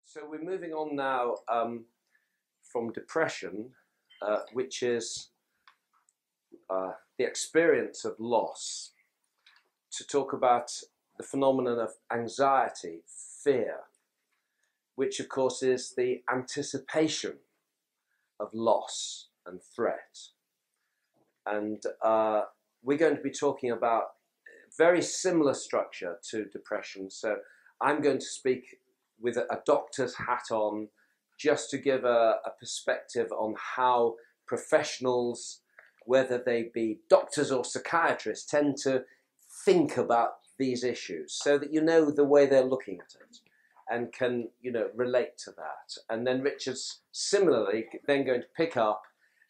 So we're moving on now from depression, which is the experience of loss, to talk about the phenomenon of anxiety, fear, which of course is the anticipation of loss and threat. And we're going to be talking about very similar structure to depression. So I'm going to speak with a doctor's hat on, just to give a perspective on how professionals, whether they be doctors or psychiatrists, tend to think about these issues, so that you know the way they're looking at it and can, you know, relate to that. And then Richard's similarly then going to pick up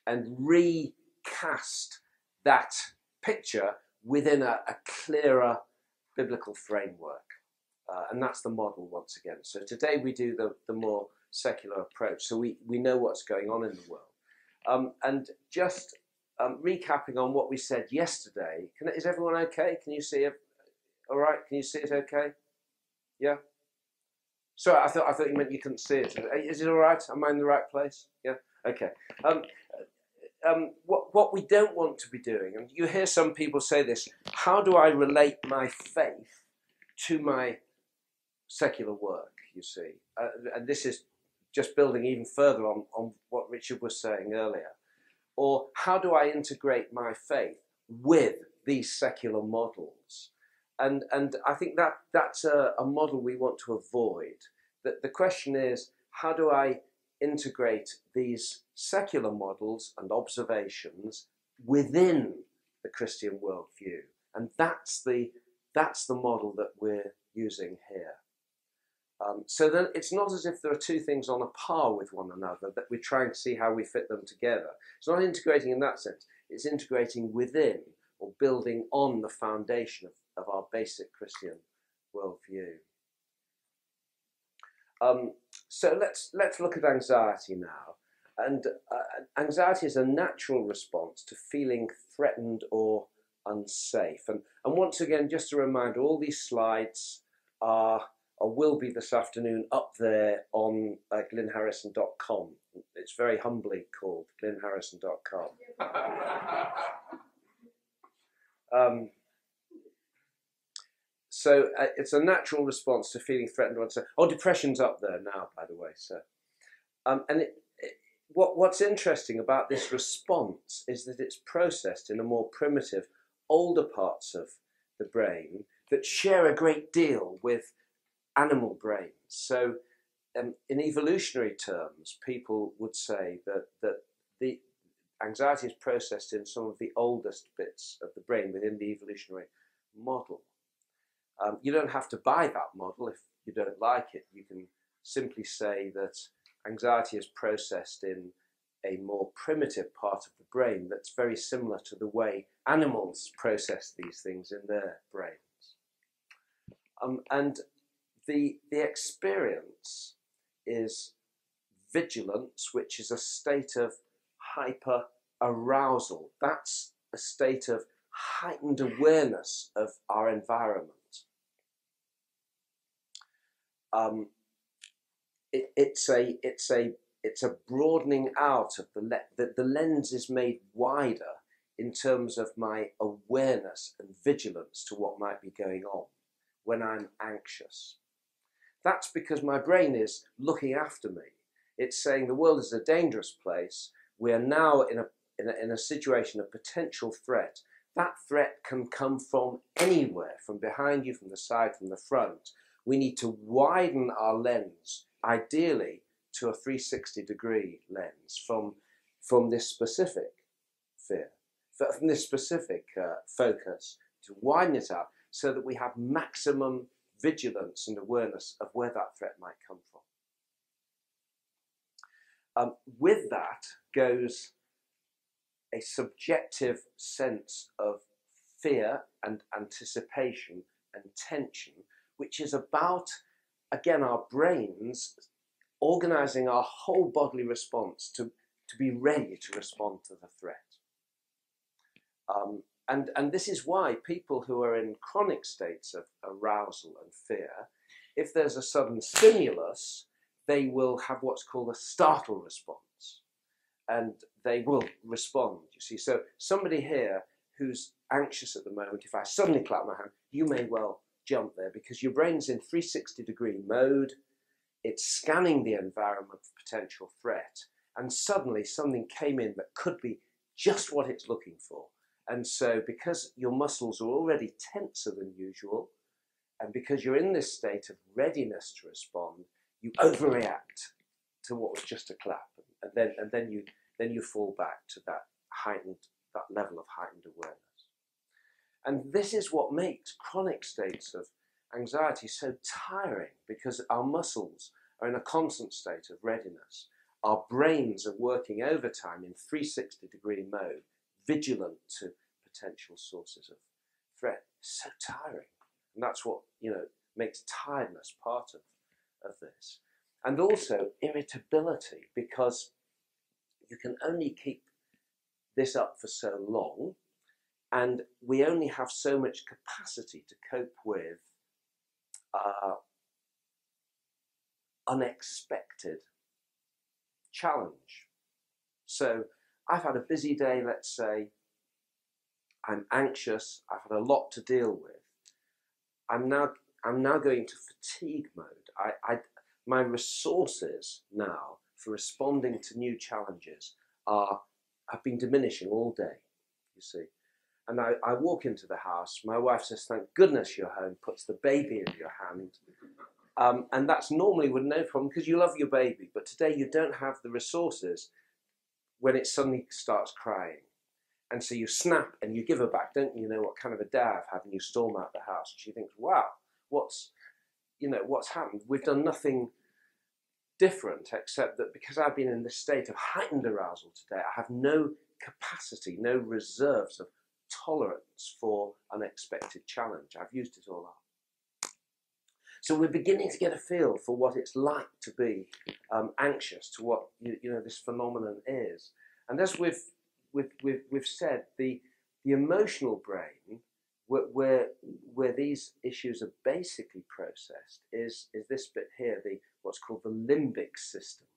and recast that picture within a clearer biblical framework. And that's the model once again. So today we do the more secular approach, so we know what's going on in the world. And just recapping on what we said yesterday, is everyone okay? Can you see it? All right, can you see it okay? Yeah? Sorry, I thought you meant you couldn't see it. Is it all right? Am I in the right place? Yeah? Okay. What we don't want to be doing, and you hear some people say this, how do I relate my faith to my secular work, you see? And this is just building even further on what Richard was saying earlier. Or how do I integrate my faith with these secular models? And I think that's a model we want to avoid. The question is, how do I integrate these secular models and observations within the Christian worldview? And that's the model that we're using here. So then it's not as if there are two things on a par with one another, that we're trying to see how we fit them together. It's not integrating in that sense. It's integrating within, or building on, the foundation of our basic Christian worldview. So let's look at anxiety now. And anxiety is a natural response to feeling threatened or unsafe. And once again, just a reminder, all these slides are or will be this afternoon up there on glynharrison.com. It's very humbly called glynharrison.com. So it's a natural response to feeling threatened or unsafe. Oh, depression's up there now, by the way. So, and what's interesting about this response is that it's processed in a more primitive, older parts of the brain that share a great deal with animal brains. So in evolutionary terms, people would say that the anxiety is processed in some of the oldest bits of the brain within the evolutionary model. You don't have to buy that model if you don't like it. You can simply say that anxiety is processed in a more primitive part of the brain that's very similar to the way animals process these things in their brains. And the experience is vigilance, which is a state of hyper arousal. That's a state of heightened awareness of our environment. It's a broadening out of the lens is made wider in terms of my awareness and vigilance to what might be going on when I'm anxious. That's because my brain is looking after me. It's saying the world is a dangerous place. We are now in a situation of potential threat. That threat can come from anywhere, from behind you, from the side, from the front. We need to widen our lens, ideally to a 360-degree lens from this specific fear, from this specific focus, to widen it out so that we have maximum vigilance and awareness of where that threat might come from. With that goes a subjective sense of fear and anticipation and tension, which is about, again, our brains organizing our whole bodily response to be ready to respond to the threat. And this is why people who are in chronic states of arousal and fear, if there's a sudden stimulus, they will have what's called a startle response, and they will respond, you see. So somebody here who's anxious at the moment, if I suddenly clap my hand, you may well jump there because your brain's in 360-degree mode. It's scanning the environment for potential threat, and suddenly something came in that could be just what it's looking for. And so because your muscles are already tenser than usual, and because you're in this state of readiness to respond, you overreact to what was just a clap, and then you fall back to that level of heightened awareness. And this is what makes chronic states of anxiety so tiring, because our muscles are in a constant state of readiness. Our brains are working overtime in 360-degree mode, vigilant to potential sources of threat. It's so tiring. And that's what, makes tiredness part of this. And also irritability, because you can only keep this up for so long, and we only have so much capacity to cope with unexpected challenge. So I've had a busy day, let's say. I'm anxious. I've had a lot to deal with. I'm now going to fatigue mode. My resources now for responding to new challenges have been diminishing all day, you see. And I walk into the house, my wife says, "Thank goodness you're home," puts the baby in your hand. And that's normally with no problem because you love your baby, but today you don't have the resources when it suddenly starts crying. And so you snap and you give her back, don't you know what kind of a day I've had, and you storm out the house. And she thinks, wow, what's happened? We've done nothing different except that because I've been in this state of heightened arousal today, I have no capacity, no reserves of tolerance for unexpected challenge. I've used it all up. So we're beginning to get a feel for what it's like to be anxious, to what this phenomenon is. And as we've said, the emotional brain, where these issues are basically processed, is this bit here, what's called the limbic system.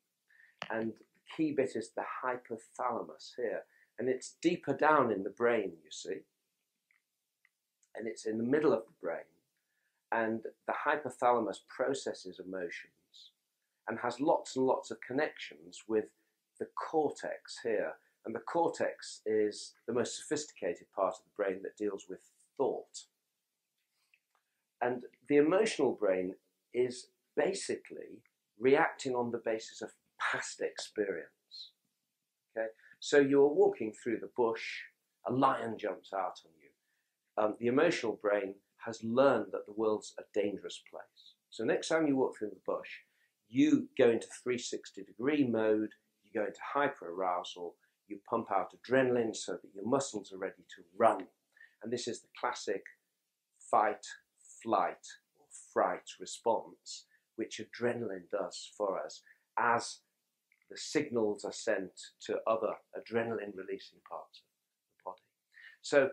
And the key bit is the hypothalamus here. And it's deeper down in the brain, you see. And it's in the middle of the brain. And the hypothalamus processes emotions and has lots and lots of connections with the cortex here. And the cortex is the most sophisticated part of the brain that deals with thought. And the emotional brain is basically reacting on the basis of past experience. Okay? So you're walking through the bush, a lion jumps out on you. The emotional brain has learned that the world's a dangerous place. So next time you walk through the bush, you go into 360-degree mode, you go into hyperarousal, you pump out adrenaline so that your muscles are ready to run. And this is the classic fight, flight, or fright response, which adrenaline does for us as the signals are sent to other adrenaline-releasing parts of the body. So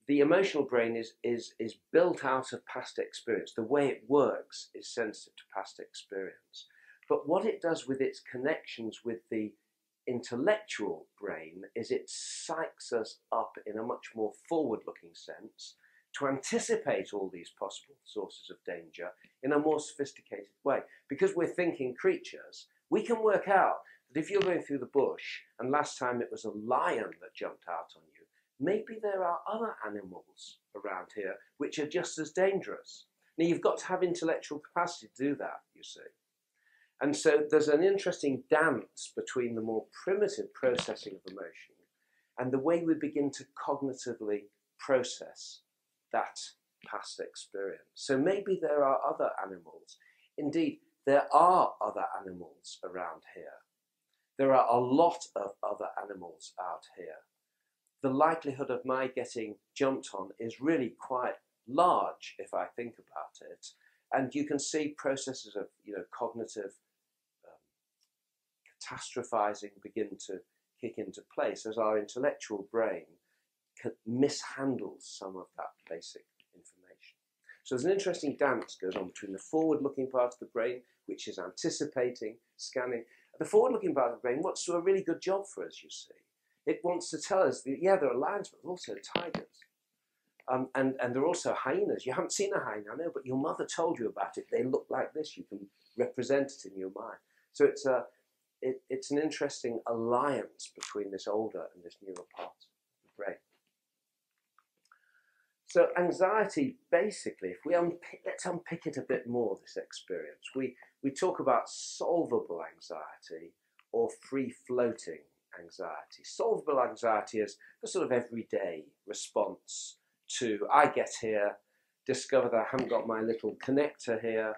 the emotional brain is built out of past experience. The way it works is sensitive to past experience. But what it does with its connections with the intellectual brain is it psychs us up in a much more forward-looking sense to anticipate all these possible sources of danger in a more sophisticated way. Because we're thinking creatures, we can work out that if you're going through the bush and last time it was a lion that jumped out on you, maybe there are other animals around here which are just as dangerous. Now you've got to have intellectual capacity to do that, you see. And so there's an interesting dance between the more primitive processing of emotion and the way we begin to cognitively process that past experience. So maybe there are other animals. Indeed, there are other animals around here. There are a lot of other animals out here. The likelihood of my getting jumped on is really quite large if I think about it. And you can see processes of cognitive catastrophizing begin to kick into place as our intellectual brain mishandles some of that basic information. So there's an interesting dance goes on between the forward-looking part of the brain, which is anticipating, scanning. The forward-looking part of the brain wants to do a really good job for us, you see. It wants to tell us that, yeah, there are lions, but there are also tigers. And there are also hyenas. You haven't seen a hyena, I know, but your mother told you about it. They look like this. You can represent it in your mind. So it's an interesting alliance between this older and this newer part of the brain. So anxiety, basically, if we let's unpick it a bit more, this experience. We talk about solvable anxiety or free-floating anxiety. Solvable anxiety is the sort of everyday response to, I get here, discover that I haven't got my little connector here,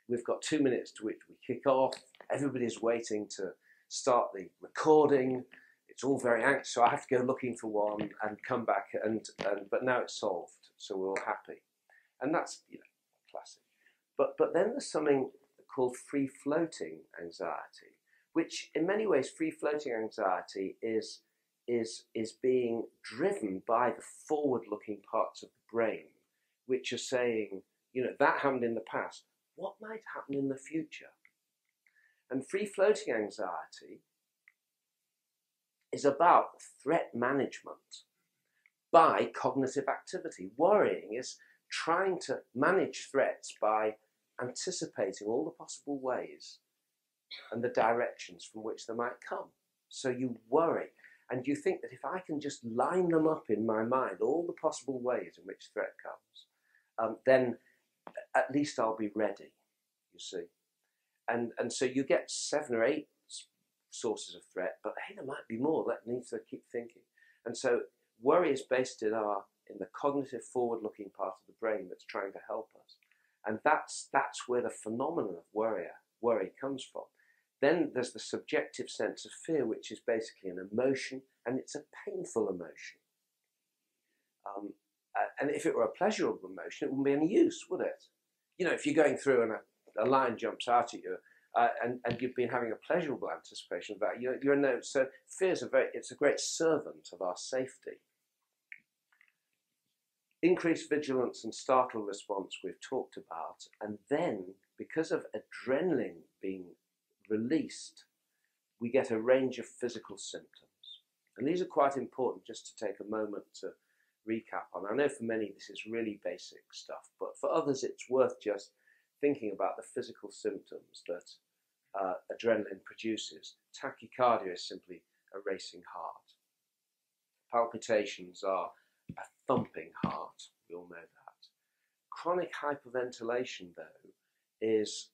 we've got 2 minutes to which we kick off, everybody's waiting to start the recording, it's all very anxious, so I have to go looking for one and come back, but now it's solved, so we're all happy. And that's, classic. But then there's something called free-floating anxiety, which in many ways, free-floating anxiety is being driven by the forward-looking parts of the brain, which are saying, that happened in the past. What might happen in the future? And free-floating anxiety is about threat management by cognitive activity. Worrying is trying to manage threats by anticipating all the possible ways and the directions from which they might come. So you worry. And you think that if I can just line them up in my mind, all the possible ways in which threat comes, then at least I'll be ready, you see. And so you get 7 or 8 sources of threat, but hey, there might be more. That needs to keep thinking. And so worry is based in the cognitive forward-looking part of the brain that's trying to help us. And that's where the phenomenon of worry comes from. Then there's the subjective sense of fear, which is basically an emotion, and it's a painful emotion. And if it were a pleasurable emotion, it wouldn't be any use, would it? If you're going through and a lion jumps out at you, and you've been having a pleasurable anticipation of that, you're no. So fear is it's a great servant of our safety. Increased vigilance and startle response we've talked about, and then because of adrenaline being released, we get a range of physical symptoms. And these are quite important just to take a moment to recap on. I know for many this is really basic stuff, but for others it's worth just thinking about the physical symptoms that adrenaline produces. Tachycardia is simply a racing heart. Palpitations are a thumping heart, we all know that. Chronic hyperventilation, though, is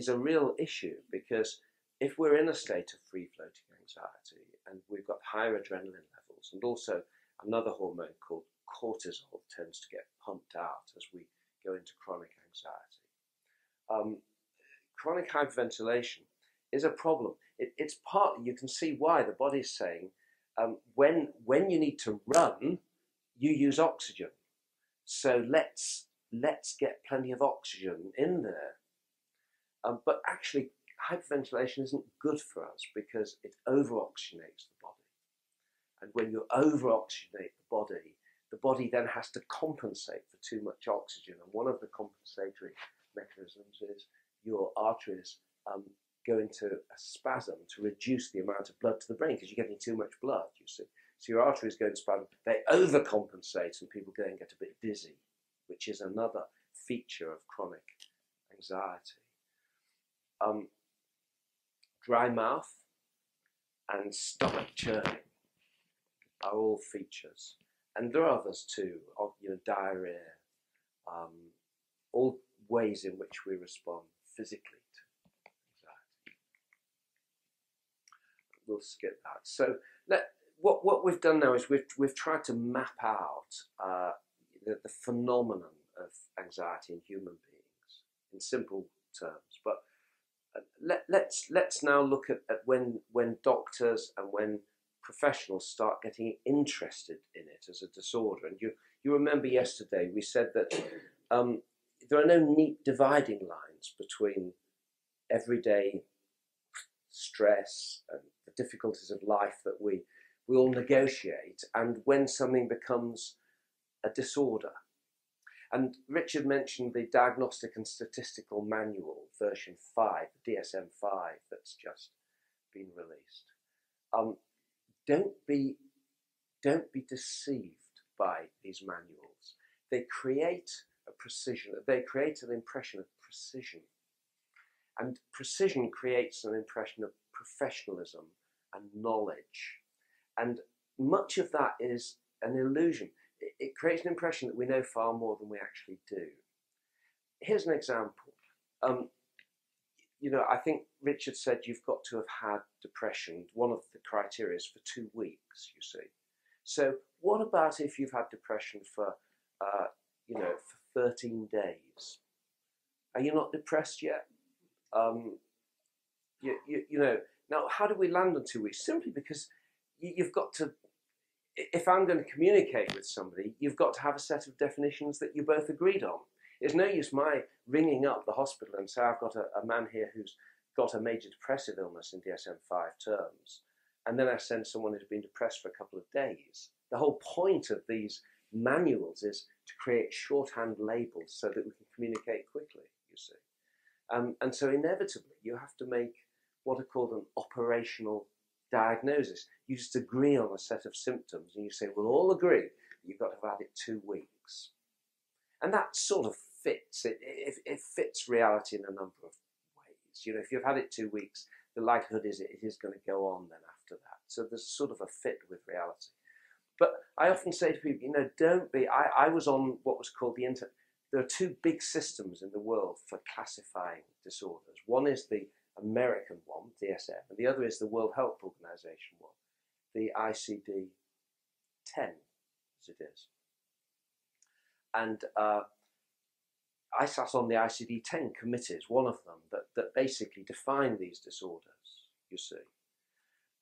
a real issue, because if we're in a state of free-floating anxiety and we've got higher adrenaline levels, and also another hormone called cortisol tends to get pumped out as we go into chronic anxiety. Chronic hyperventilation is a problem. It's partly, you can see why the body's saying, when you need to run, you use oxygen. So let's get plenty of oxygen in there. But actually, hyperventilation isn't good for us because it over-oxygenates the body. And when you over-oxygenate the body then has to compensate for too much oxygen. And one of the compensatory mechanisms is your arteries go into a spasm to reduce the amount of blood to the brain because you're getting too much blood, you see. So your arteries go into spasm, they overcompensate and people go and get a bit dizzy, which is another feature of chronic anxiety. Dry mouth and stomach churning are all features. And there are others too, diarrhea, all ways in which we respond physically to anxiety. We'll skip that. So what we've done now is we've tried to map out the phenomenon of anxiety in human beings in simple terms. But let's now look at when doctors and when professionals start getting interested in it as a disorder. And you remember yesterday we said that there are no neat dividing lines between everyday stress and the difficulties of life that we all negotiate and when something becomes a disorder. And Richard mentioned the Diagnostic and Statistical Manual, version 5, the DSM-5, that's just been released. Don't be deceived by these manuals. They create a precision. They create an impression of precision, and precision creates an impression of professionalism and knowledge. And much of that is an illusion. It creates an impression that we know far more than we actually do. Here's an example. You know, I think Richard said you've got to have had depression. One of the criteria is for 2 weeks, you see. So what about if you've had depression for, you know, for 13 days? Are you not depressed yet? You know, now how do we land on 2 weeks? Simply because you've got to, if I'm going to communicate with somebody, you've got to have a set of definitions that you both agreed on. It's no use my ringing up the hospital and say, I've got a man here who's got a major depressive illness in DSM-5 terms, and then I send someone who's been depressed for a couple of days. The whole point of these manuals is to create shorthand labels so that we can communicate quickly, you see. And so inevitably you have to make what are called an operational diagnosis. You just agree on a set of symptoms and you say, we'll all agree you've got to have had it 2 weeks. And that sort of fits. It fits reality in a number of ways. You know, if you've had it 2 weeks, the likelihood is it is going to go on then after that. So there's sort of a fit with reality. But I often say to people, you know, don't be, I was on what was called there are 2 big systems in the world for classifying disorders. One is the American one, DSM, and the other is the World Health Organization one, the ICD-10, as it is. And I sat on the ICD-10 committees, one of them, that basically define these disorders, you see.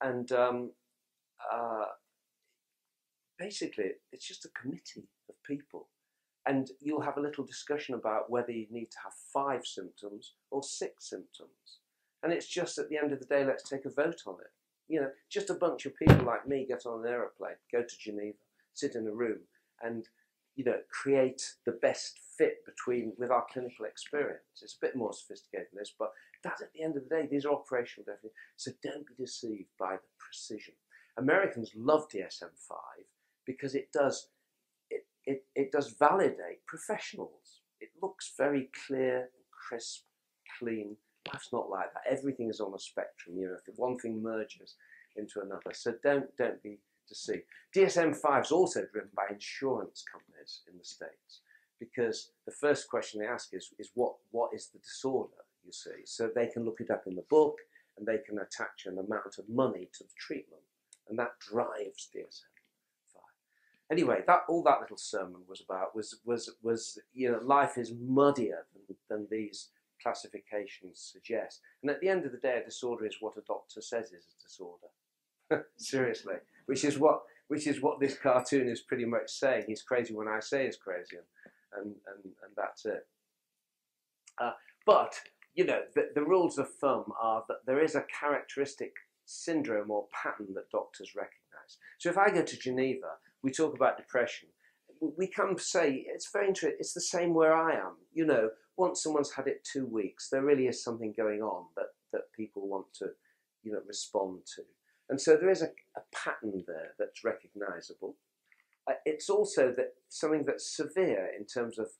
And basically, it's just a committee of people. And you'll have a little discussion about whether you need to have 5 symptoms or 6 symptoms. And it's just at the end of the day, let's take a vote on it. You know, just a bunch of people like me get on an aeroplane, go to Geneva, sit in a room, and you know, create the best fit with our clinical experience. It's a bit more sophisticated than this, but that's at the end of the day, these are operational definitions. So don't be deceived by the precision. Americans love DSM-5 because it does validate professionals. It looks very clear and crisp, clean. Life's not like that. Everything is on a spectrum. You know, if one thing merges into another. So don't be deceived. DSM-5 is also driven by insurance companies in the States, because the first question they ask is what is the disorder, you see. So they can look it up in the book and they can attach an amount of money to the treatment, and that drives DSM-5. Anyway, all that little sermon was about was you know, life is muddier than these classifications suggest. And at the end of the day, a disorder is what a doctor says is a disorder. Seriously, which is what this cartoon is pretty much saying. He's crazy when I say he's crazy, and that's it. But you know, the rules of thumb are that there is a characteristic syndrome or pattern that doctors recognise. So if I go to Geneva, we talk about depression. We can say it's very interesting. It's the same where I am. You know, once someone's had it 2 weeks, there really is something going on that people want to, you know, respond to. And so there is a pattern there that's recognisable. It's also something that's severe in terms of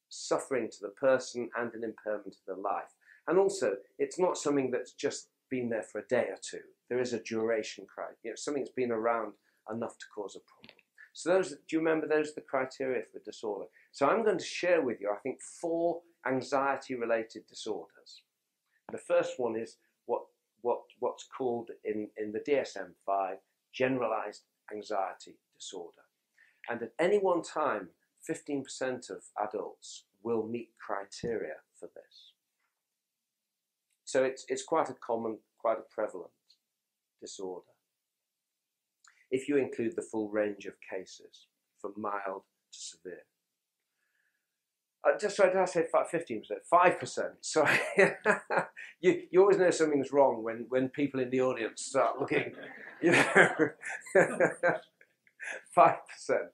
suffering to the person and an impairment to their life. And also, it's not something that's just been there for a day or two. There is a duration criteria. You know, something that's been around enough to cause a problem. So do you remember those are the criteria for disorder? So I'm going to share with you, I think, 4 anxiety-related disorders. The first one is what's called in the DSM-5 generalized anxiety disorder. And at any one time, 15% of adults will meet criteria for this. So it's quite a common, quite a prevalent disorder, if you include the full range of cases, from mild to severe. Sorry, did I say 15%? 5%. Sorry. you always know something's wrong when people in the audience start looking, you know. 5%.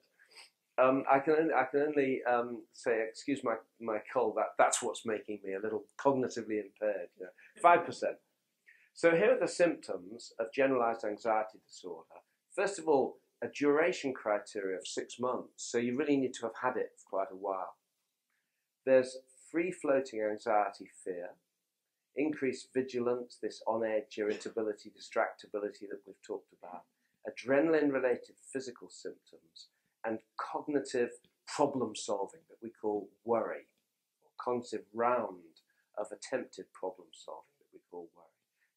I can only say, excuse my cold. That's what's making me a little cognitively impaired. 5%. So here are the symptoms of generalized anxiety disorder. First of all, a duration criteria of 6 months. So you really need to have had it for quite a while. There's free-floating anxiety fear, increased vigilance, this on-edge irritability, distractibility that we've talked about, adrenaline-related physical symptoms, and cognitive problem solving that we call worry, or cognitive round of attempted problem solving that we call worry.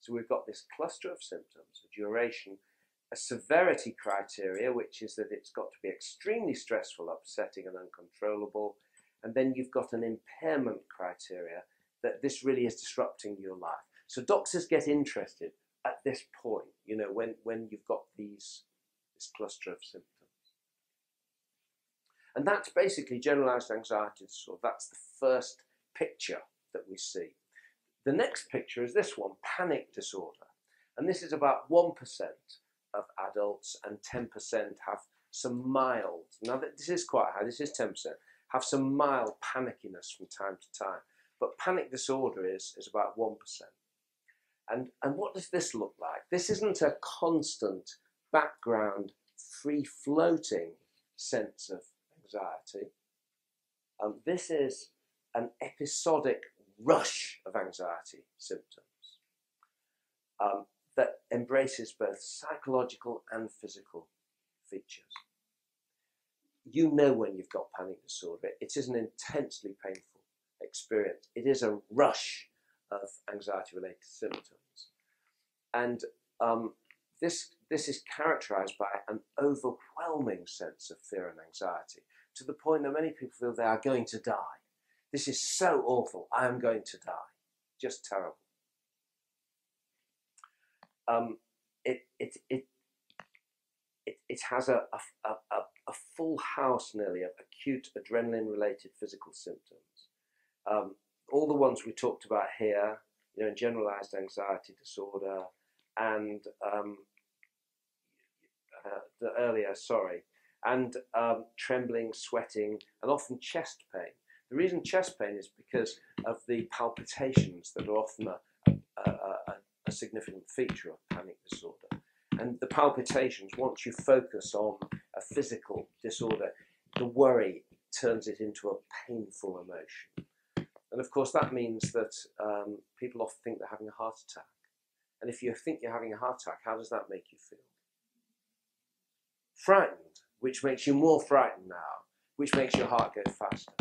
So we've got this cluster of symptoms, a duration, a severity criteria, which is that it's got to be extremely stressful, upsetting and uncontrollable, and then you've got an impairment criteria that this really is disrupting your life. So doctors get interested at this point, when you've got this cluster of symptoms. And that's basically generalized anxiety disorder. That's the first picture that we see. The next picture is this one, panic disorder. And this is about 1% of adults, and 10% have some mild, now this is quite high, this is 10%, have some mild panickiness from time to time. But panic disorder is about 1%. And what does this look like? This isn't a constant background, free-floating sense of anxiety. This is an episodic rush of anxiety symptoms that embraces both psychological and physical features. You know when you've got panic disorder. It is an intensely painful experience. It is a rush of anxiety-related symptoms. And this is characterized by an overwhelming sense of fear and anxiety, to the point that many people feel they are going to die. This is so awful, I am going to die. Just terrible. It has a full house nearly of acute adrenaline-related physical symptoms. All the ones we talked about here, generalized anxiety disorder, and trembling, sweating, and often chest pain. The reason chest pain is because of the palpitations that are often a significant feature of panic disorder. And the palpitations, once you focus on a physical disorder, the worry turns it into a painful emotion. And of course that means that people often think they're having a heart attack. And if you think you're having a heart attack, how does that make you feel? Frightened, which makes you more frightened now, which makes your heart go faster.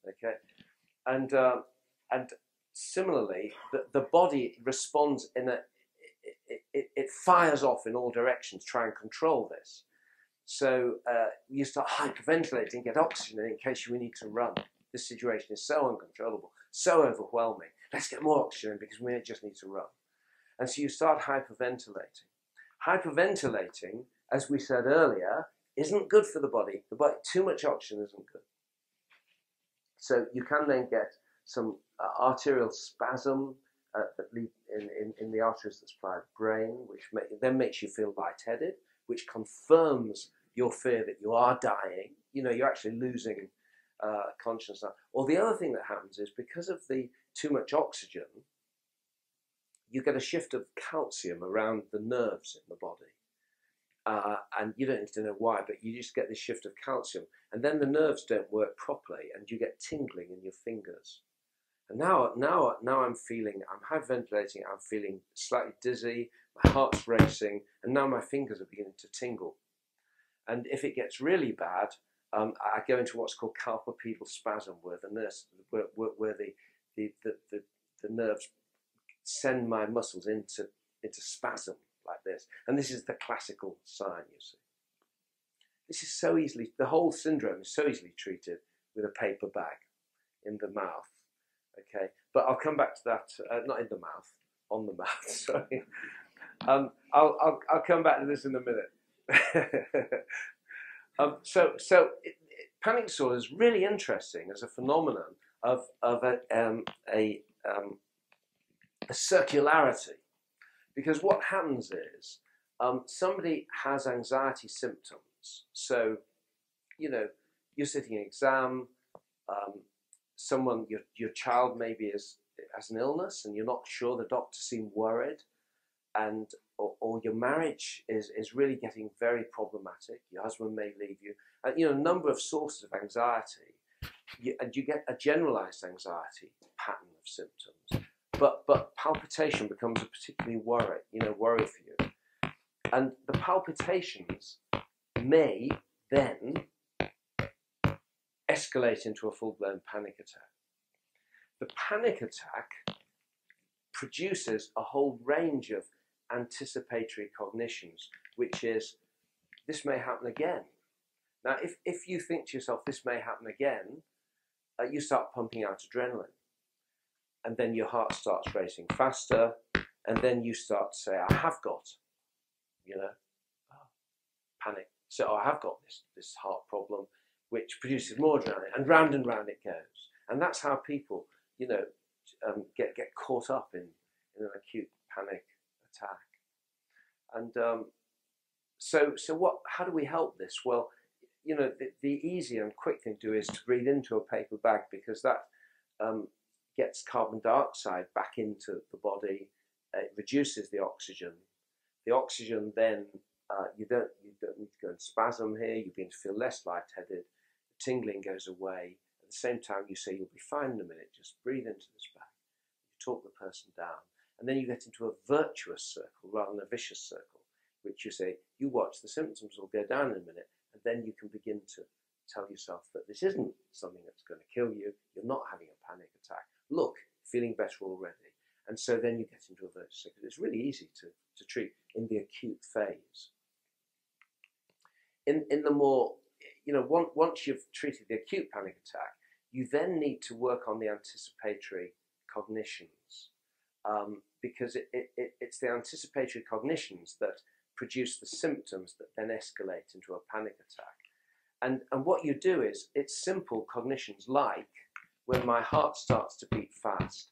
Okay, and similarly, the body responds it fires off in all directions, try and control this. So you start hyperventilating, get oxygen in case you need to run. This situation is so uncontrollable, so overwhelming. Let's get more oxygen because we just need to run. And so you start hyperventilating. Hyperventilating, as we said earlier, isn't good for the body. Too much oxygen isn't good. So you can then get some arterial spasm that lead in the arteries that supply the brain, which then makes you feel lightheaded, which confirms your fear that you are dying. You're actually losing consciousness. Or the other thing that happens is because of the too much oxygen, you get a shift of calcium around the nerves in the body. And you don't need to know why, but you just get this shift of calcium. And then the nerves don't work properly and you get tingling in your fingers. And now I'm hyperventilating, I'm feeling slightly dizzy, my heart's racing, and now my fingers are beginning to tingle. And if it gets really bad, I go into what's called carpopedal spasm, where the nerves send my muscles into spasm like this. And this is the classical sign, you see. This is so easily, the whole syndrome is so easily treated with a paper bag in the mouth. Okay, but I'll come back to that, not in the mouth, on the mouth, sorry. I'll come back to this in a minute. Panic disorder is really interesting as a phenomenon of a circularity, because what happens is somebody has anxiety symptoms. So, you're sitting an exam, your child maybe has an illness and you're not sure, the doctor seemed worried, and or your marriage is really getting very problematic, your husband may leave you, and a number of sources of anxiety, and you get a generalized anxiety pattern of symptoms, but palpitation becomes a particularly worry for you, and the palpitations may then escalate into a full-blown panic attack. The panic attack produces a whole range of anticipatory cognitions, which is, this may happen again. Now, if you think to yourself, this may happen again, you start pumping out adrenaline. And then your heart starts racing faster, and then you start to say, I have got, panic. So I have got this heart problem, which produces more adrenaline, and round it goes. And that's how people, get caught up in an acute panic attack. And how do we help this? Well, the easy and quick thing to do is to breathe into a paper bag, because that gets carbon dioxide back into the body. It reduces the oxygen. The oxygen then, you don't need to go and spasm here. You begin to feel less lightheaded. The tingling goes away. At the same time, you say, you'll be fine in a minute. Just breathe into this bag. You talk the person down. And then you get into a virtuous circle rather than a vicious circle, which you say, you watch, the symptoms will go down in a minute. And then you can begin to tell yourself that this isn't something that's going to kill you. You're not having a panic attack. Look, feeling better already. And so then you get into a virtuous circle. It's really easy to treat in the acute phase. In the more, once you've treated the acute panic attack, you then need to work on the anticipatory cognitions, because it's the anticipatory cognitions that produce the symptoms that then escalate into a panic attack. And what you do is, it's simple cognitions like, when my heart starts to beat fast,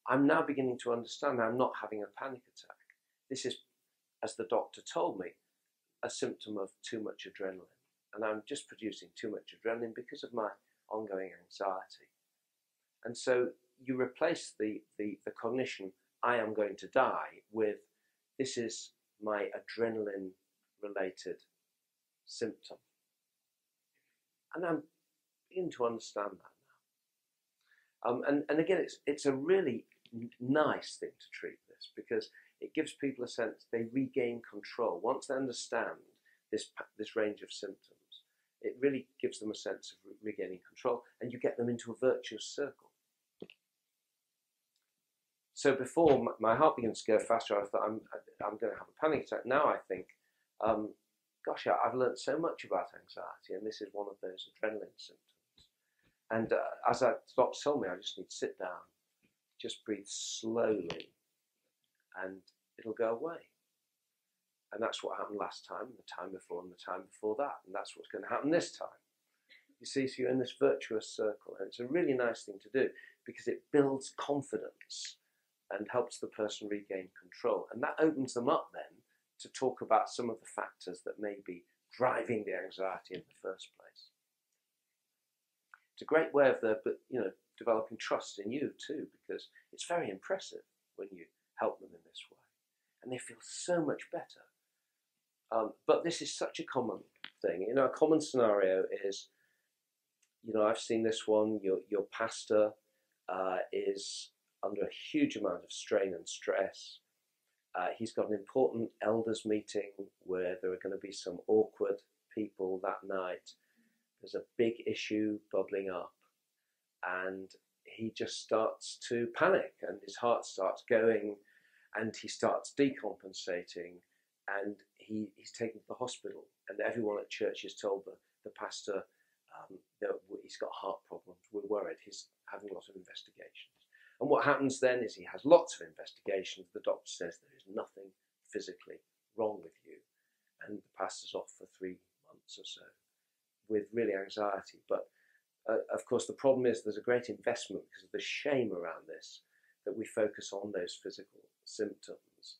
I'm now beginning to understand I'm not having a panic attack. This is, as the doctor told me, a symptom of too much adrenaline. And I'm just producing too much adrenaline because of my ongoing anxiety. And so you replace the cognition, I am going to die, with, this is my adrenaline-related symptom. And I'm beginning to understand that now. And again, it's a really nice thing to treat this, because it gives people a sense they regain control. Once they understand this range of symptoms, it really gives them a sense of regaining control, and you get them into a virtuous circle. So before my heart begins to go faster, I thought I'm going to have a panic attack. Now I think, gosh, I've learned so much about anxiety, and this is one of those adrenaline symptoms. And as the doctor told me, I just need to sit down, just breathe slowly, and it'll go away. And that's what happened last time, and the time before, and the time before that. And that's what's going to happen this time. You see, so you're in this virtuous circle. And it's a really nice thing to do, because it builds confidence and helps the person regain control. And that opens them up then to talk about some of the factors that may be driving the anxiety in the first place. It's a great way of developing trust in you too, because it's very impressive when you help them in this way. And they feel so much better. But this is such a common thing. A common scenario is, I've seen this one, your pastor is under a huge amount of strain and stress. He's got an important elders meeting where there are going to be some awkward people that night. There's a big issue bubbling up, and he just starts to panic, and his heart starts going, and he starts decompensating, and he's taken to the hospital, and everyone at church is told the pastor that he's got heart problems. We're worried. He's having a lot of investigations. And what happens then is he has lots of investigations. The doctor says there is nothing physically wrong with you, and the pastor's off for 3 months or so with really anxiety. But of course, the problem is there's a great investment because of the shame around this, that we focus on those physical symptoms.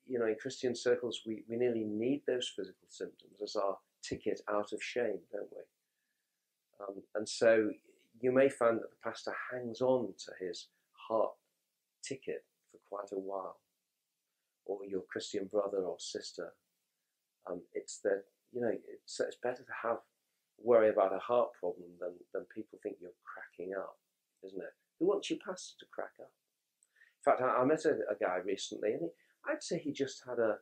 In Christian circles, we nearly need those physical symptoms as our ticket out of shame, don't we? And so you may find that the pastor hangs on to his heart ticket for quite a while, or your Christian brother or sister. It's that, you know, it's better to have worry about a heart problem than people think you're cracking up, isn't it? Who wants your pastor to crack up? In fact, I met a guy recently, and I'd say he just had a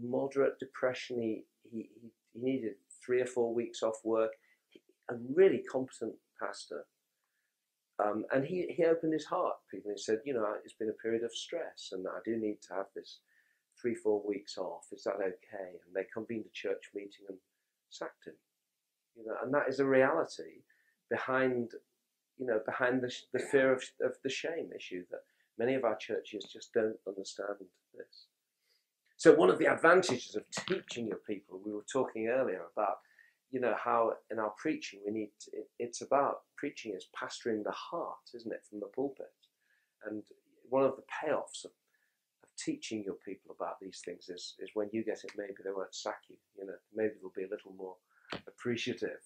moderate depression. He needed 3 or 4 weeks off work. A really competent pastor. And he opened his heart to people and he said, you know, it's been a period of stress and I do need to have this 3-4 weeks off. Is that okay? And they convened a church meeting and sacked him. You know, and that is a reality behind the fear of the shame issue, that many of our churches just don't understand this. So one of the advantages of teaching your people, we were talking earlier about, you know, how in our preaching it's about preaching is pastoring the heart, isn't it, from the pulpit? And one of the payoffs of teaching your people about these things is when you get it, maybe they won't sack you. You know, maybe they'll be a little more appreciative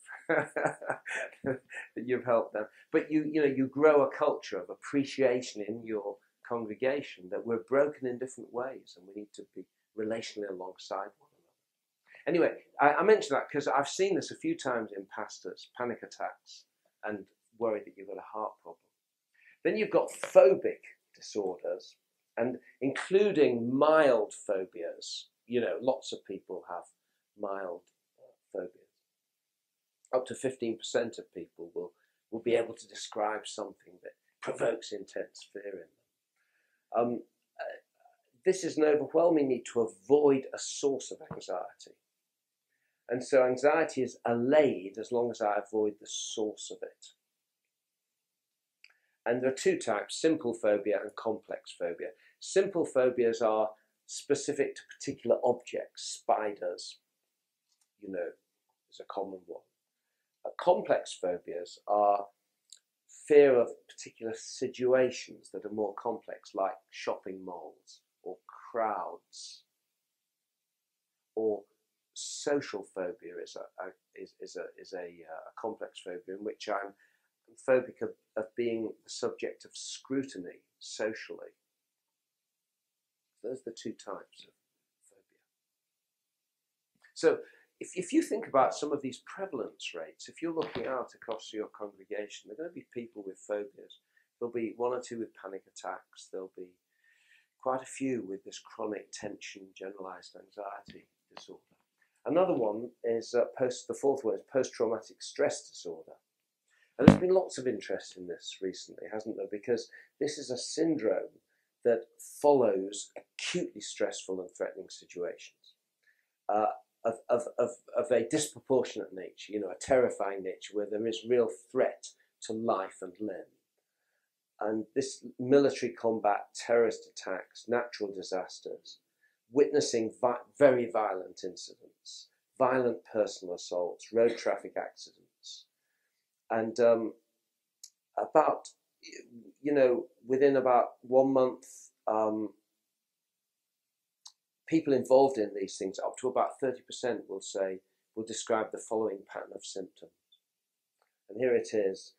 that you've helped them. But you grow a culture of appreciation in your congregation, that we're broken in different ways and we need to be relationally alongside one another. Anyway, I mention that because I've seen this a few times in pastors, panic attacks and worry that you've got a heart problem. Then you've got phobic disorders, and including mild phobias. You know, lots of people have mild phobias. Up to 15% of people will be able to describe something that provokes intense fear in them. This is an overwhelming need to avoid a source of anxiety. And so anxiety is allayed as long as I avoid the source of it. And there are 2 types, simple phobia and complex phobia. Simple phobias are specific to particular objects. Spiders, you know, is a common one. Complex phobias are fear of particular situations that are more complex, like shopping malls or crowds. Or social phobia is a complex phobia in which I'm phobic of being the subject of scrutiny socially. Those are the 2 types of phobia. So if you think about some of these prevalence rates, if you're looking out across your congregation, there are going to be people with phobias. There'll be 1 or 2 with panic attacks. There'll be quite a few with this chronic tension, generalized anxiety disorder. Another one is the 4th one is post-traumatic stress disorder. And there's been lots of interest in this recently, hasn't there? Because this is a syndrome that follows acutely stressful and threatening situations of a disproportionate nature, you know, a terrifying nature where there is real threat to life and limb. And this military combat, terrorist attacks, natural disasters, witnessing very violent incidents, violent personal assaults, road traffic accidents. And about, you know, within about 1 month, people involved in these things, up to about 30% will describe the following pattern of symptoms. And here it is.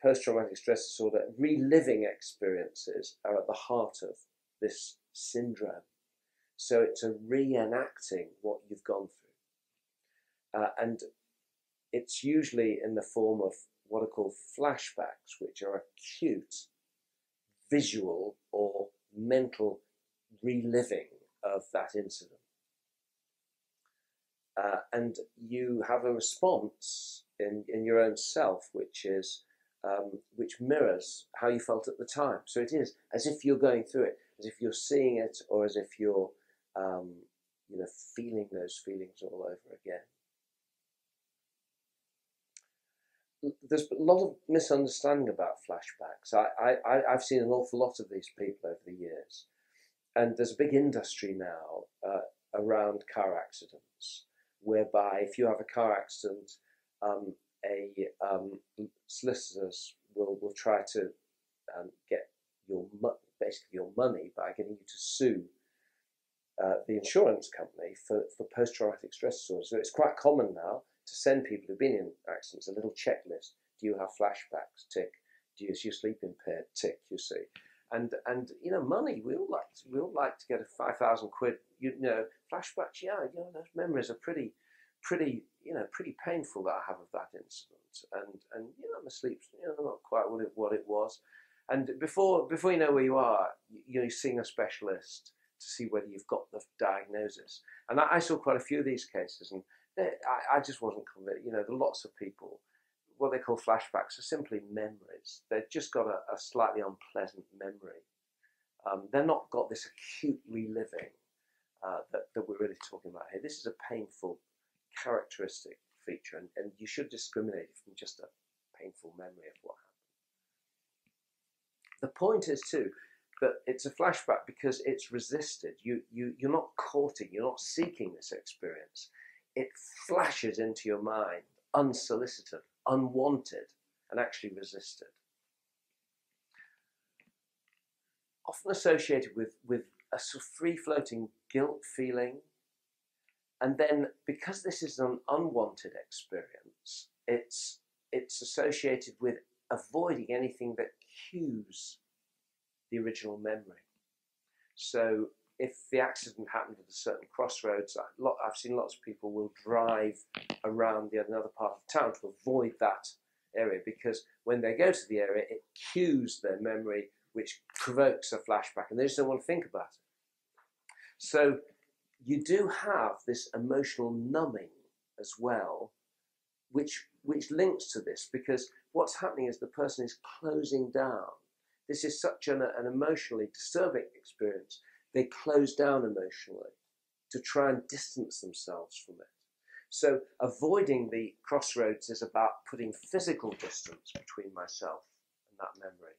Post-traumatic stress disorder, reliving experiences are at the heart of this syndrome. So it's a reenacting what you've gone through. And it's usually in the form of what are called flashbacks, which are acute visual or mental reliving of that incident. And you have a response in your own self, which mirrors how you felt at the time. So it is as if you're going through it, as if you're seeing it, or as if you're feeling those feelings all over again. There's a lot of misunderstanding about flashbacks. I've seen an awful lot of these people over the years. And there's a big industry now around car accidents, whereby if you have a car accident, solicitors will try to get basically your money by getting you to sue the insurance company for post-traumatic stress disorder. So it's quite common now to send people who've been in accidents a little checklist. Do you have flashbacks? Tick. Is your sleep impaired? Tick. You see, and you know, money. We all like to get a 5,000 quid. You know, flashbacks. Yeah, you know, those memories are pretty painful that I have of that incident. And you know, my sleep's, you know, not quite what it was. And before you know where you are, you're seeing a specialist to see whether you've got the diagnosis. And I saw quite a few of these cases, and I just wasn't convinced. You know, there are lots of people. What they call flashbacks are simply memories. They've just got a slightly unpleasant memory. They're not got this acute reliving that we're really talking about here. This is a painful characteristic feature, and you should discriminate from just a painful memory of what happened. The point is too that it's a flashback because it's resisted. You're not courting, you're not seeking this experience. It flashes into your mind unsolicited, unwanted, and actually resisted. Often associated with a sort of free-floating guilt feeling. And then, because this is an unwanted experience, it's associated with avoiding anything that cues the original memory. So if the accident happened at a certain crossroads, I've seen lots of people will drive around another part of town to avoid that area, because when they go to the area, it cues their memory, which provokes a flashback, and they just don't want to think about it. So you do have this emotional numbing as well, which links to this, because what's happening is the person is closing down. This is such an emotionally disturbing experience. They close down emotionally to try and distance themselves from it. So avoiding the crossroads is about putting physical distance between myself and that memory.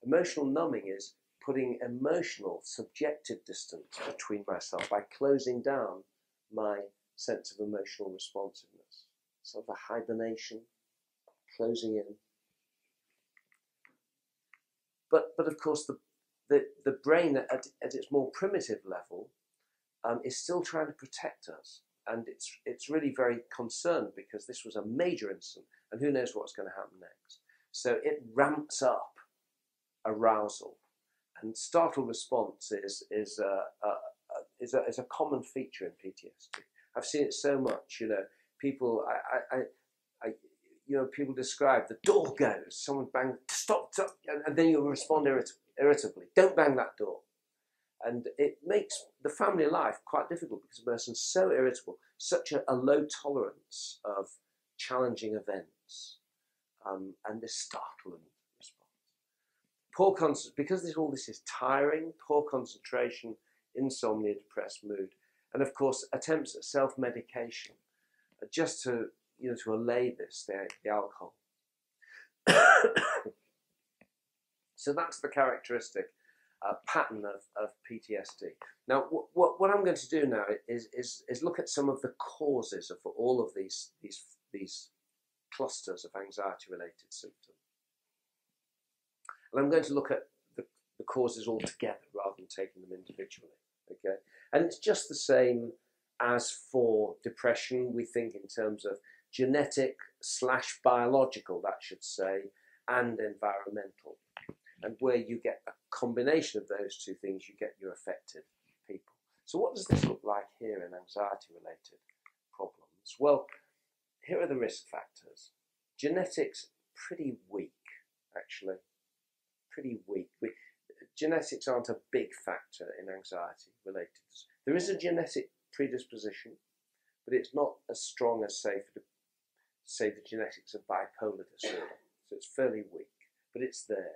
Emotional numbing is putting emotional, subjective distance between myself by closing down my sense of emotional responsiveness. Sort of a hibernation, closing in. But of course, the brain at its more primitive level is still trying to protect us, and it's really very concerned because this was a major incident, and who knows what's going to happen next. So it ramps up arousal, and startle response is a common feature in PTSD. I've seen it so much. You know, people people describe the door goes, someone bang, stop, and then you'll respond irritably. Don't bang that door. And it makes the family life quite difficult because the person's so irritable, such a low tolerance of challenging events, and this startling response. Because all this is tiring, poor concentration, insomnia, depressed mood, and of course attempts at self-medication, just to allay this, the alcohol. So that's the characteristic pattern of PTSD. Now, what I'm going to do now is look at some of the causes of all of these clusters of anxiety-related symptoms. And I'm going to look at the causes all together rather than taking them individually. Okay, and it's just the same as for depression. We think in terms of genetic / biological, that should say, and environmental. And where you get a combination of those two things, you get your affected people. So what does this look like here in anxiety-related problems? Well, here are the risk factors. Genetics, pretty weak, actually. Pretty weak. Genetics aren't a big factor in anxiety-related. There is a genetic predisposition, but it's not as strong as, say the genetics of bipolar disorder. So it's fairly weak, but it's there.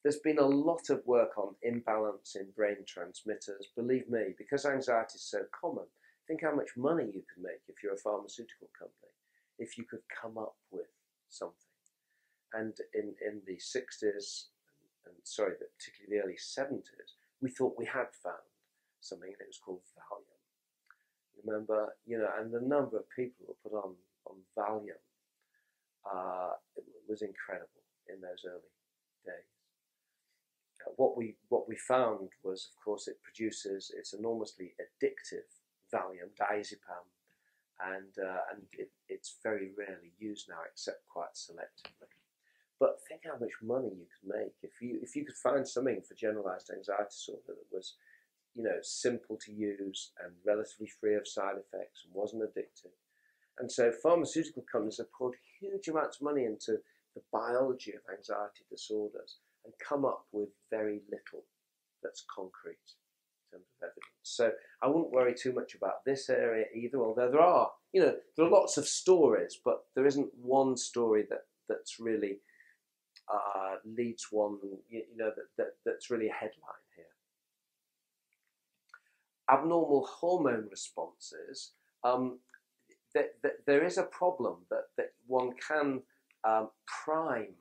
There's been a lot of work on imbalance in brain transmitters. Believe me, because anxiety is so common, think how much money you could make if you're a pharmaceutical company, if you could come up with something. And in the 60s, particularly the early 70s, we thought we had found something, and it was called Valium. Remember, and the number of people who were put on Valium, it was incredible in those early days. What we found was, of course, it's enormously addictive, Valium, diazepam, it's very rarely used now, except quite selectively. But think how much money you could make if you could find something for generalized anxiety disorder that was, you know, simple to use and relatively free of side effects and wasn't addictive. And so pharmaceutical companies have poured huge amounts of money into the biology of anxiety disorders and come up with very little that's concrete in terms of evidence. So I wouldn't worry too much about this area either, although there are, you know, there are lots of stories, but there isn't one story that's really leads one, you know, that's really a headline here. Abnormal hormone responses, there is a problem that one can prime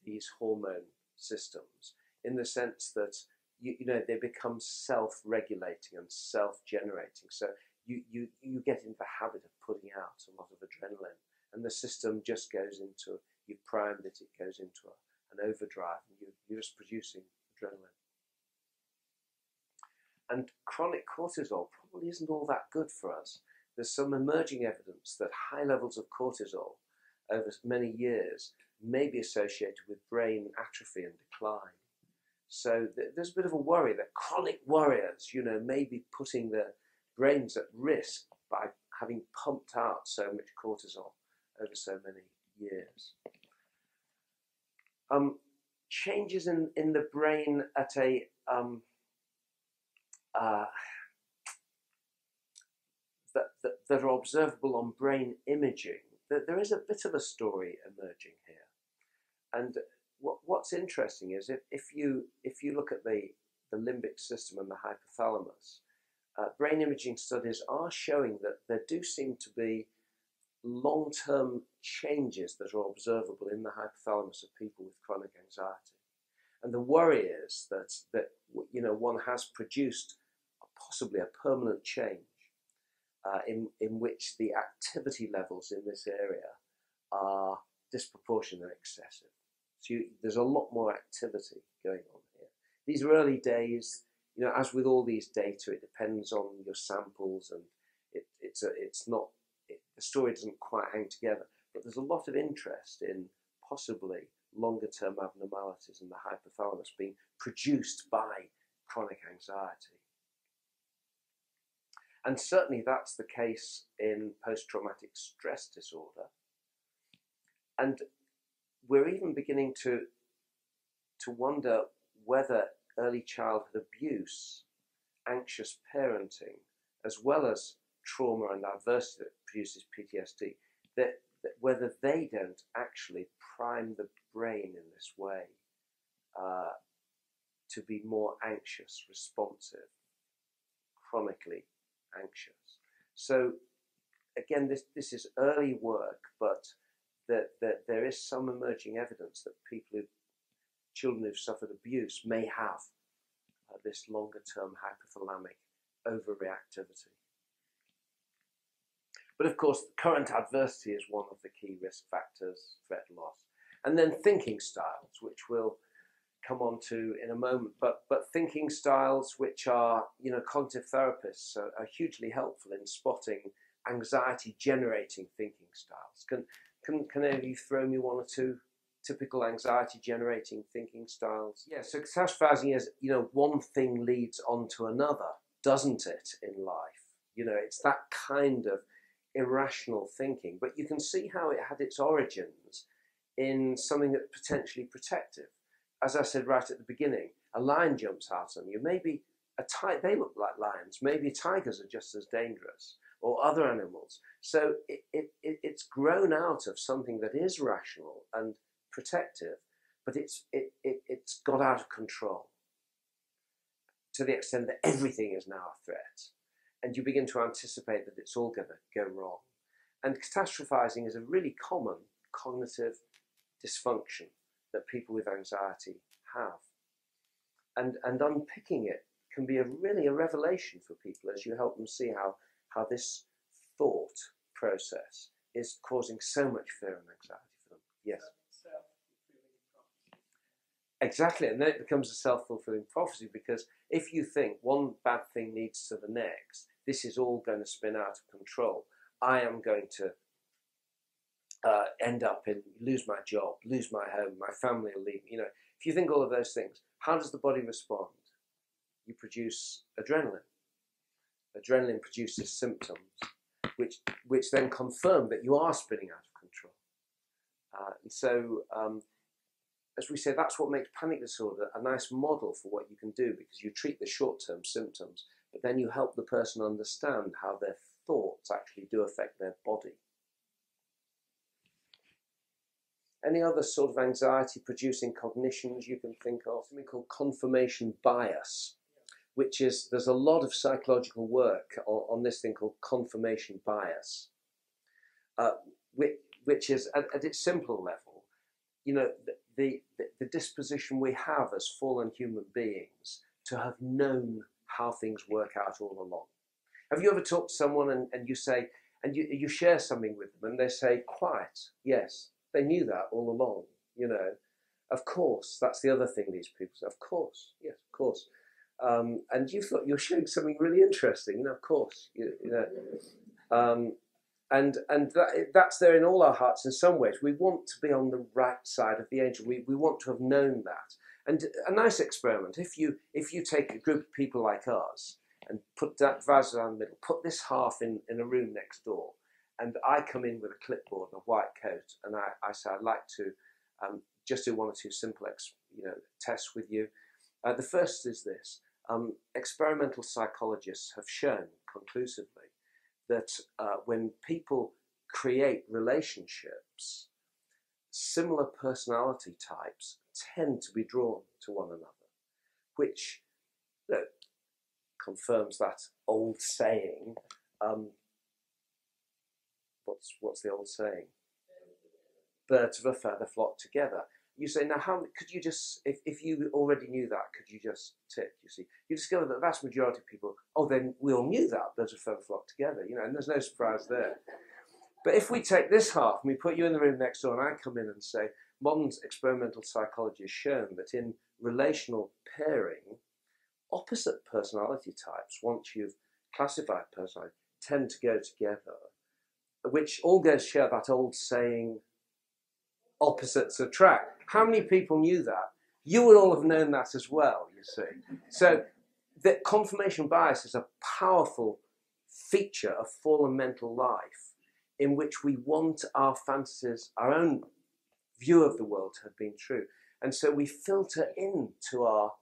these hormone systems in the sense that you know they become self-regulating and self-generating. So you get into the habit of putting out a lot of adrenaline, and the system just goes into, you've primed it, it goes into an overdrive, and you're just producing adrenaline. And chronic cortisol probably isn't all that good for us. There's some emerging evidence that high levels of cortisol over many years may be associated with brain atrophy and decline. So there's a bit of a worry that chronic warriors, you know, may be putting their brains at risk by having pumped out so much cortisol over so many years. Changes in the brain at a that are observable on brain imaging. There is a bit of a story emerging here, and what's interesting is if you look at the limbic system and the hypothalamus, brain imaging studies are showing that there do seem to be long-term changes that are observable in the hypothalamus of people with chronic anxiety. And the worry is that you know, one has produced possibly a permanent change in which the activity levels in this area are disproportionate and excessive. So there's a lot more activity going on here. These are early days. You know, as with all these data, it depends on your samples, and the story doesn't quite hang together. But there's a lot of interest in possibly longer-term abnormalities in the hypothalamus being produced by chronic anxiety. And certainly that's the case in post-traumatic stress disorder. And we're even beginning to wonder whether early childhood abuse, anxious parenting, as well as trauma and adversity that produces PTSD, that whether they don't actually prime the brain in this way to be more anxious, responsive, chronically anxious. So again, this is early work, but there is some emerging evidence that children who've suffered abuse may have this longer-term hypothalamic overreactivity. But of course, current adversity is one of the key risk factors, threat loss. And then thinking styles, which we'll come on to in a moment, but thinking styles which are, you know, cognitive therapists are hugely helpful in spotting anxiety-generating thinking styles. Can any of you throw me one or two typical anxiety-generating thinking styles? Yeah, so catastrophizing is, you know, one thing leads on to another, doesn't it, in life? You know, it's that kind of irrational thinking, but you can see how it had its origins in something that's potentially protective. As I said right at the beginning, a lion jumps out on you. Maybe they look like lions. Maybe tigers are just as dangerous, or other animals. So it's grown out of something that is rational and protective, but it's got out of control to the extent that everything is now a threat. And you begin to anticipate that it's all going to go wrong. And catastrophizing is a really common cognitive dysfunction that people with anxiety have. And unpicking it can be really a revelation for people as you help them see how this thought process is causing so much fear and anxiety for them. Yes? Exactly, and then it becomes a self-fulfilling prophecy, because if you think one bad thing leads to the next, this is all going to spin out of control. I am going to end up in, lose my job, lose my home, my family will leave me. You know, if you think all of those things, how does the body respond? You produce adrenaline. Adrenaline produces symptoms, which then confirm that you are spinning out of control. And so, as we say, that's what makes panic disorder a nice model for what you can do, because you treat the short-term symptoms, but then you help the person understand how their thoughts actually do affect their body. Any other sort of anxiety-producing cognitions you can think of? Something called confirmation bias, which is, there's a lot of psychological work on this thing called confirmation bias, which is, at its simple level, you know, the disposition we have as fallen human beings to have known how things work out all along. Have you ever talked to someone and you say, and you share something with them and they say, quite, yes, they knew that all along, you know. Of course, that's the other thing these people say, of course, yes, of course. And you thought you're showing something really interesting, you know, of course, you know. And that's there in all our hearts in some ways. We want to be on the right side of the angel. We want to have known that. And a nice experiment, if you take a group of people like us and put that divided down the middle, put this half in a room next door, and I come in with a clipboard and a white coat, and I say, I'd like to just do one or two simple tests with you. The first is this. Experimental psychologists have shown conclusively that when people create relationships, similar personality types tend to be drawn to one another, which confirms that old saying. What's the old saying? Birds of a feather flock together. You say, now how could you just, if you already knew that, could you just tick, you see? You discover that the vast majority of people, oh, then we all knew that, birds of a feather flock together, you know, and there's no surprise there. But if we take this half and we put you in the room next door and I come in and say, modern experimental psychology has shown that in relational pairing, opposite personality types, once you've classified personality, tend to go together, which all goes to share that old saying, opposites attract. How many people knew that? You would all have known that as well, you see. So the confirmation bias is a powerful feature of fallen mental life in which we want our fantasies, our own view of the world to have been true. And so we filter into our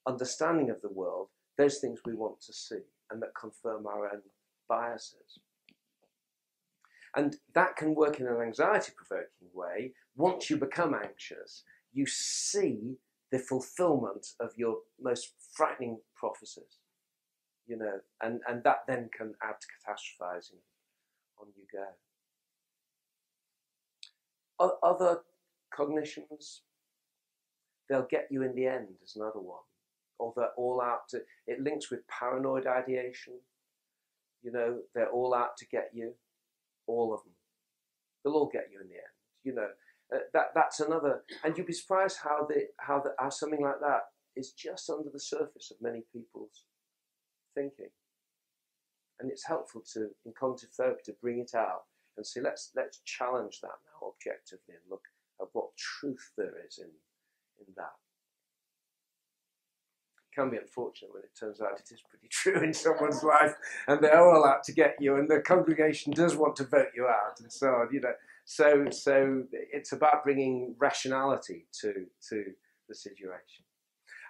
understanding of the world those things we want to see and that confirm our own biases. And that can work in an anxiety-provoking way. Once you become anxious, you see the fulfillment of your most frightening prophecies, you know, and that then can add to catastrophizing. On you go. Other cognitions, they'll get you in the end is another one. Or they're all out to, it links with paranoid ideation. You know, they're all out to get you. All of them. They'll all get you in the end. You know, that's another, and you'd be surprised how something like that is just under the surface of many people's thinking. And it's helpful to, in cognitive therapy, to bring it out and say, let's challenge that now objectively and look at what truth there is in that. It can be unfortunate when it turns out it is pretty true in someone's life and they're all out to get you and the congregation does want to vote you out and so on, you know. So it's about bringing rationality to the situation.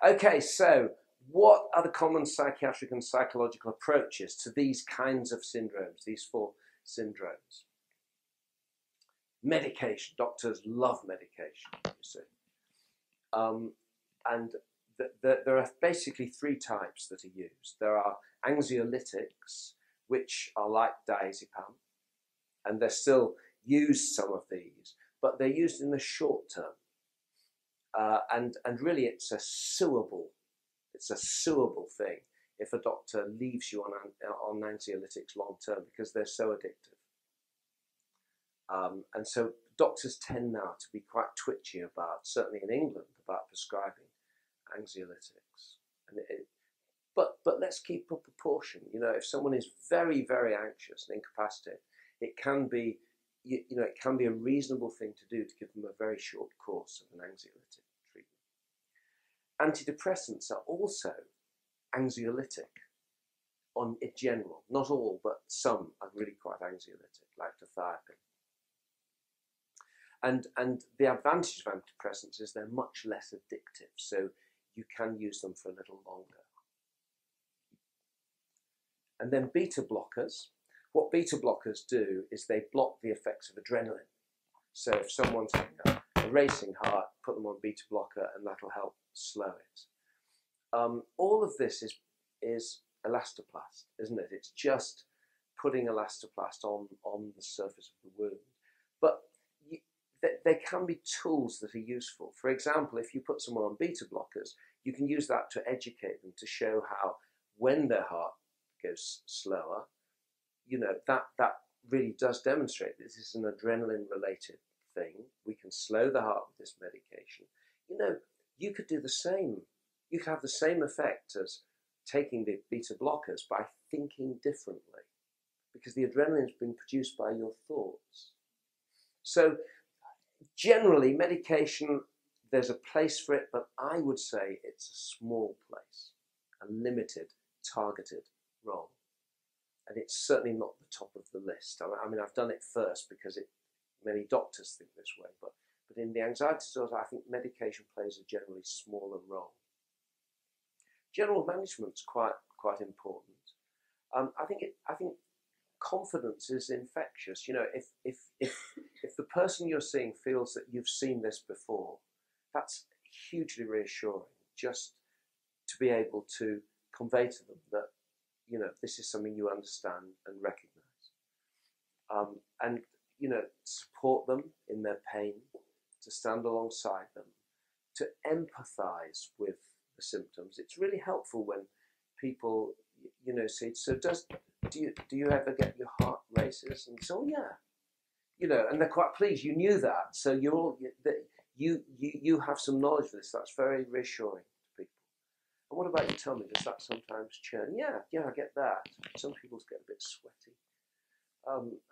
Okay, so what are the common psychiatric and psychological approaches to these kinds of syndromes, these four syndromes? Medication. Doctors love medication, you see. And there are basically three types that are used. There are anxiolytics, which are like diazepam, and they're still used, some of these, but they're used in the short term. And really it's a suable thing if a doctor leaves you on anxiolytics long term because they're so addictive. And so doctors tend now to be quite twitchy about, certainly in England, about prescribing anxiolytics. But let's keep a proportion. You know, if someone is very, very anxious and incapacitated, it can be, it can be a reasonable thing to do to give them a very short course of an anxiolytic treatment. Antidepressants are also anxiolytic in general. Not all, but some are really quite anxiolytic, like thiopin. And the advantage of antidepressants is they're much less addictive, so you can use them for a little longer. And then beta blockers. What beta blockers do is they block the effects of adrenaline. So if someone's having a racing heart, put them on beta blocker and that'll help slow it. All of this is elastoplast, isn't it? It's just putting elastoplast on the surface of the wound. But there can be tools that are useful. For example, if you put someone on beta blockers, you can use that to educate them, to show how when their heart goes slower, that really does demonstrate this is an adrenaline-related thing. We can slow the heart with this medication. You could do the same. You could have the same effect as taking the beta blockers by thinking differently, because the adrenaline is being produced by your thoughts. So generally, medication, there's a place for it, but I would say it's a small place, a limited, targeted role. And it's certainly not the top of the list. I mean, I've done it first because many doctors think this way, but in the anxiety disorders, I think medication plays a generally smaller role. General management's quite important. I think confidence is infectious. If the person you're seeing feels that you've seen this before, that's hugely reassuring. Just to be able to convey to them that this is something you understand and recognise, and support them in their pain, to stand alongside them, to empathise with the symptoms. It's really helpful when people say, so do you ever get your heart races? And so yeah, and they're quite pleased. You knew that, so you have some knowledge of this. That's very reassuring to people. And what about you? Tell me, does that sometimes churn? Yeah, I get that. Some people get a bit sweaty,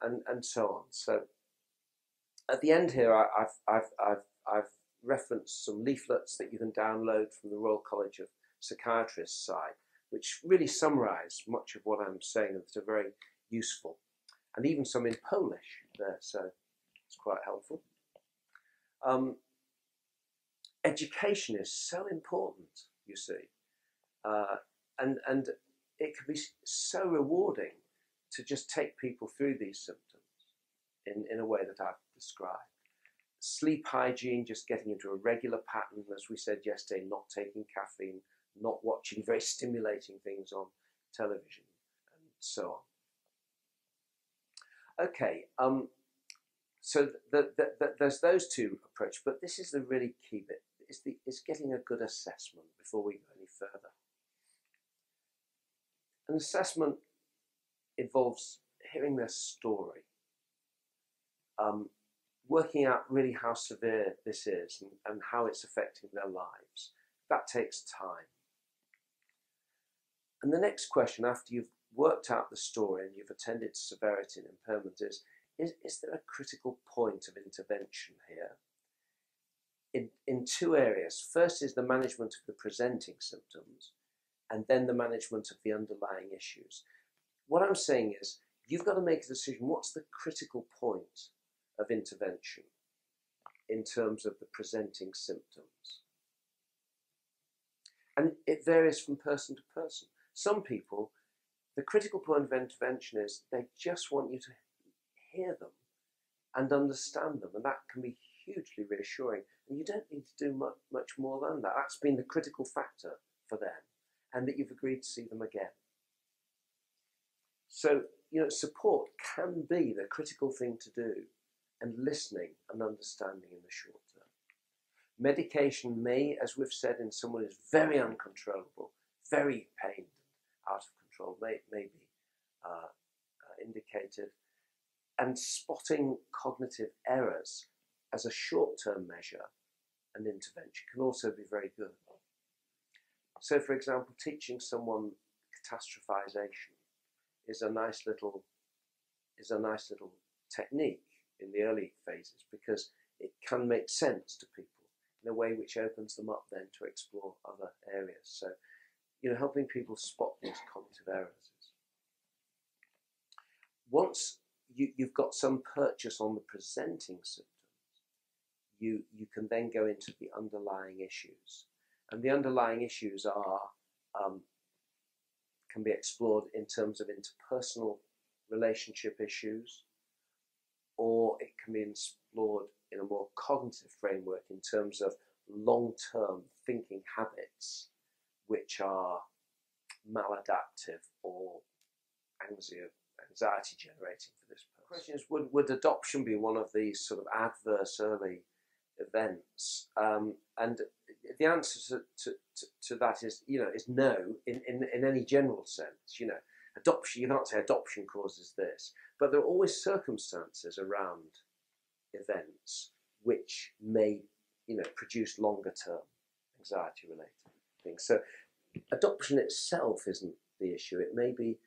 and so on. So at the end here, I've referenced some leaflets that you can download from the Royal College of Psychiatrists site, which really summarise much of what I'm saying, and that are very useful, and even some in Polish there, so it's quite helpful. Education is so important, you see, and it can be so rewarding to just take people through these symptoms in a way that I've described. Sleep hygiene, just getting into a regular pattern, as we said yesterday, not taking caffeine, not watching very stimulating things on television, and so on. Okay, so there's those two approaches, but this is the really key bit. It's getting a good assessment before we go any further. An assessment involves hearing their story, working out really how severe this is and how it's affecting their lives. That takes time. And the next question, after you've worked out the story and you've attended to severity and impairment, is there a critical point of intervention here? In two areas. First is the management of the presenting symptoms, and then the management of the underlying issues. What I'm saying is, you've got to make a decision. What's the critical point of intervention in terms of the presenting symptoms? And it varies from person to person. Some people, the critical point of intervention is they just want you to hear them and understand them, and that can be hugely reassuring. And you don't need to do much more than that. That's been the critical factor for them, and that you've agreed to see them again. So, support can be the critical thing to do, and listening and understanding in the short term. Medication may, as we've said, in someone who's very uncontrollable, very pained, out of control, may be indicated. And spotting cognitive errors as a short-term measure and intervention can also be very good. So, for example, teaching someone catastrophization is a nice little is a nice little technique in the early phases because it can make sense to people in a way which opens them up then to explore other areas. So, helping people spot these cognitive errors. Once you've got some purchase on the presenting symptoms, you can then go into the underlying issues. And the underlying issues can be explored in terms of interpersonal relationship issues, or it can be explored in a more cognitive framework in terms of long-term thinking habits which are maladaptive or anxiety generating for this person. The question is, would adoption be one of these sort of adverse early events? And the answer to that is, is no, in any general sense. Adoption, you can't say adoption causes this, but there are always circumstances around events which may, produce longer term anxiety related things. So adoption itself isn't the issue. It may be,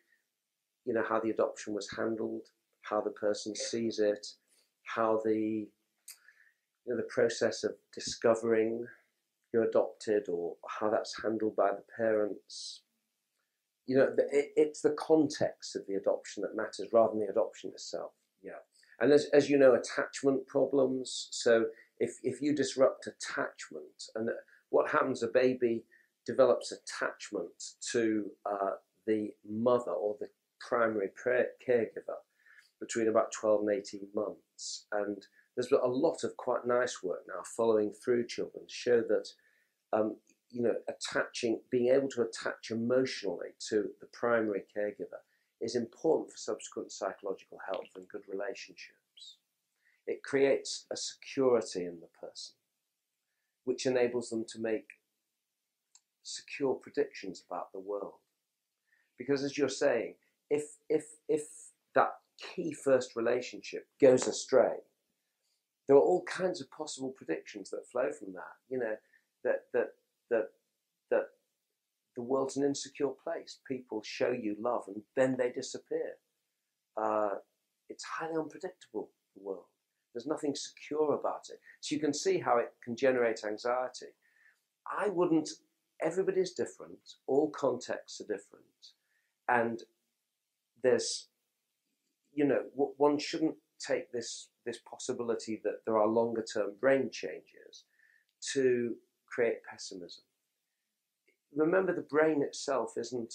how the adoption was handled, how the person sees it, how the process of discovering you're adopted, or how that's handled by the parents. It's the context of the adoption that matters rather than the adoption itself. Yeah. And as you know, attachment problems. So if you disrupt attachment, and what happens, a baby develops attachment to the mother or the primary caregiver between about 12 and 18 months. And there's a lot of quite nice work now following through children to show that, being able to attach emotionally to the primary caregiver is important for subsequent psychological health and good relationships. It creates a security in the person, which enables them to make secure predictions about the world. Because as you're saying, if that key first relationship goes astray, there are all kinds of possible predictions that flow from that. That the world's an insecure place. People show you love and then they disappear. It's highly unpredictable, the world. There's nothing secure about it. So you can see how it can generate anxiety. Everybody's different, all contexts are different. And there's, one shouldn't take this possibility that there are longer term brain changes to create pessimism. Remember, the brain itself isn't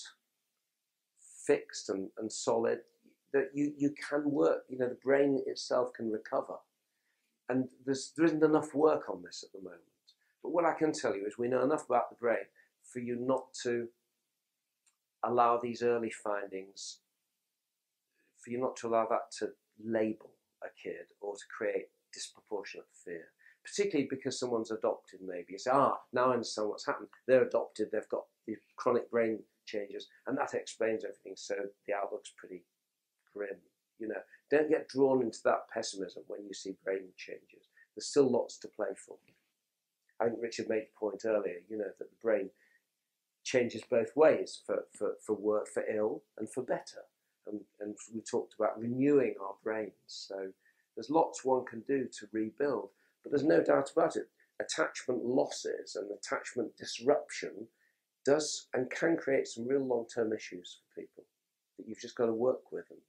fixed and solid, that you can work, the brain itself can recover. And there isn't enough work on this at the moment. But what I can tell you is we know enough about the brain for you not to allow these early findings, for you not to allow that to label a kid or to create disproportionate fear. Particularly because someone's adopted, maybe. You say, now I understand what's happened. They're adopted, they've got these chronic brain changes, and that explains everything, so the outlook's pretty grim. Don't get drawn into that pessimism when you see brain changes. There's still lots to play for. I think Richard made a point earlier, that the brain changes both ways, for work, for ill, and for better. And we talked about renewing our brains. So there's lots one can do to rebuild. But there's no doubt about it. Attachment losses and attachment disruption does and can create some real long-term issues for people that you've just got to work with and